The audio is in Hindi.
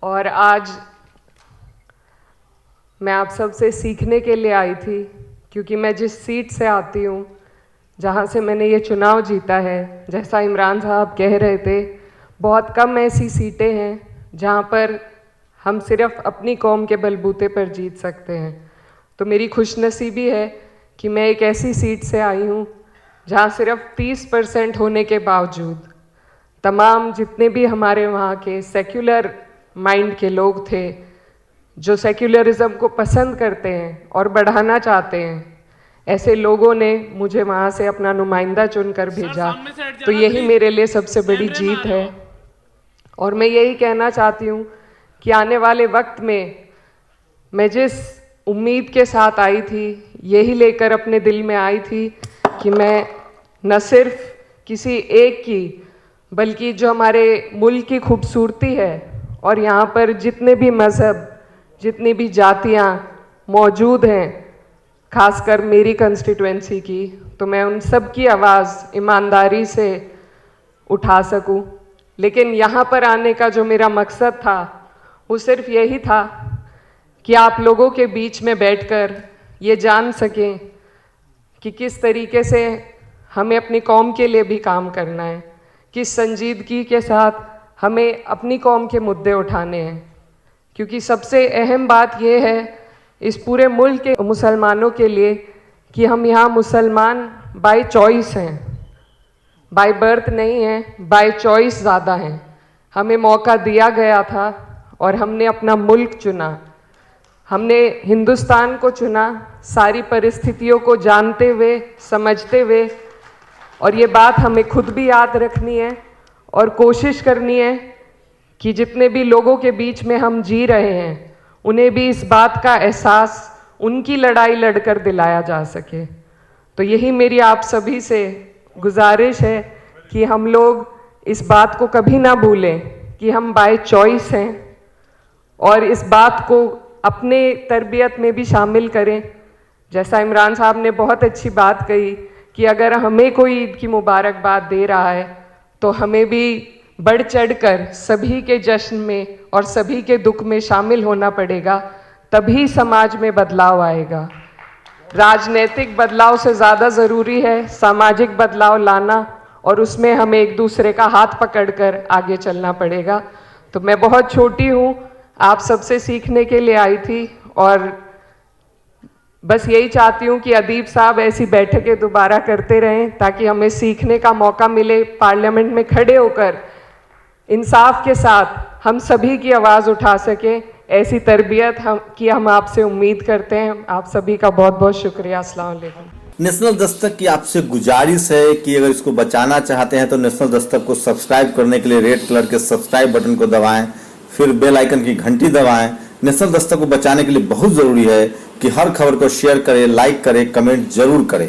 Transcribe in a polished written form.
और आज मैं आप सबसे सीखने के लिए आई थी, क्योंकि मैं जिस सीट से आती हूँ, जहाँ से मैंने ये चुनाव जीता है, जैसा इमरान साहब कह रहे थे, बहुत कम ऐसी सीटें हैं जहाँ पर हम सिर्फ अपनी कौम के बलबूते पर जीत सकते हैं। तो मेरी खुशनसीबी है कि मैं एक ऐसी सीट से आई हूँ जहाँ सिर्फ 30% होने के बावजूद तमाम जितने भी हमारे वहाँ के सेक्युलर माइंड के लोग थे, जो सेक्युलरिज्म को पसंद करते हैं और बढ़ाना चाहते हैं, ऐसे लोगों ने मुझे वहाँ से अपना नुमाइंदा चुनकर भेजा। तो यही मेरे लिए सबसे बड़ी जीत है। और मैं यही कहना चाहती हूँ कि आने वाले वक्त में मैं जिस उम्मीद के साथ आई थी, यही लेकर अपने दिल में आई थी कि मैं न सिर्फ किसी एक की, बल्कि जो हमारे मुल्क की खूबसूरती है और यहाँ पर जितने भी मज़हब, जितनी भी जातियाँ मौजूद हैं, खासकर मेरी कंस्टिट्यूएंसी की, तो मैं उन सब की आवाज़ ईमानदारी से उठा सकूं। लेकिन यहाँ पर आने का जो मेरा मकसद था वो सिर्फ यही था कि आप लोगों के बीच में बैठकर ये जान सकें कि किस तरीके से हमें अपनी कौम के लिए भी काम करना है, किस संजीदगी के साथ हमें अपनी कौम के मुद्दे उठाने हैं। क्योंकि सबसे अहम बात यह है इस पूरे मुल्क के मुसलमानों के लिए कि हम यहाँ मुसलमान बाय चॉइस हैं, बाय बर्थ नहीं है, बाय चॉइस ज़्यादा हैं। हमें मौका दिया गया था और हमने अपना मुल्क चुना, हमने हिंदुस्तान को चुना, सारी परिस्थितियों को जानते हुए, समझते हुए। और ये बात हमें खुद भी याद रखनी है और कोशिश करनी है कि जितने भी लोगों के बीच में हम जी रहे हैं, उन्हें भी इस बात का एहसास उनकी लड़ाई लड़कर दिलाया जा सके। तो यही मेरी आप सभी से गुजारिश है कि हम लोग इस बात को कभी ना भूलें कि हम बाय चॉइस हैं और इस बात को अपने तरबियत में भी शामिल करें। जैसा इमरान साहब ने बहुत अच्छी बात कही कि अगर हमें कोई ईद की मुबारकबाद दे रहा है तो हमें भी बढ़ चढ़कर सभी के जश्न में और सभी के दुख में शामिल होना पड़ेगा, तभी समाज में बदलाव आएगा। राजनीतिक बदलाव से ज़्यादा ज़रूरी है सामाजिक बदलाव लाना, और उसमें हमें एक दूसरे का हाथ पकड़कर आगे चलना पड़ेगा। तो मैं बहुत छोटी हूँ, आप सबसे सीखने के लिए आई थी और बस यही चाहती हूँ कि अदीब साहब ऐसी बैठकें दोबारा करते रहें ताकि हमें सीखने का मौका मिले, पार्लियामेंट में खड़े होकर इंसाफ के साथ हम सभी की आवाज़ उठा सकें। ऐसी तरबियत हम आपसे उम्मीद करते हैं। आप सभी का बहुत बहुत शुक्रिया। अस्सलाम वालेकुम। नेशनल दस्तक की आपसे गुजारिश है कि अगर इसको बचाना चाहते हैं तो नेशनल दस्तक को सब्सक्राइब करने के लिए रेड कलर के सब्सक्राइब बटन को दबाएं, फिर बेल आइकन की घंटी दबाएं। नेशनल दस्तक को बचाने के लिए बहुत ज़रूरी है कि हर खबर को शेयर करें, लाइक करें, कमेंट जरूर करें।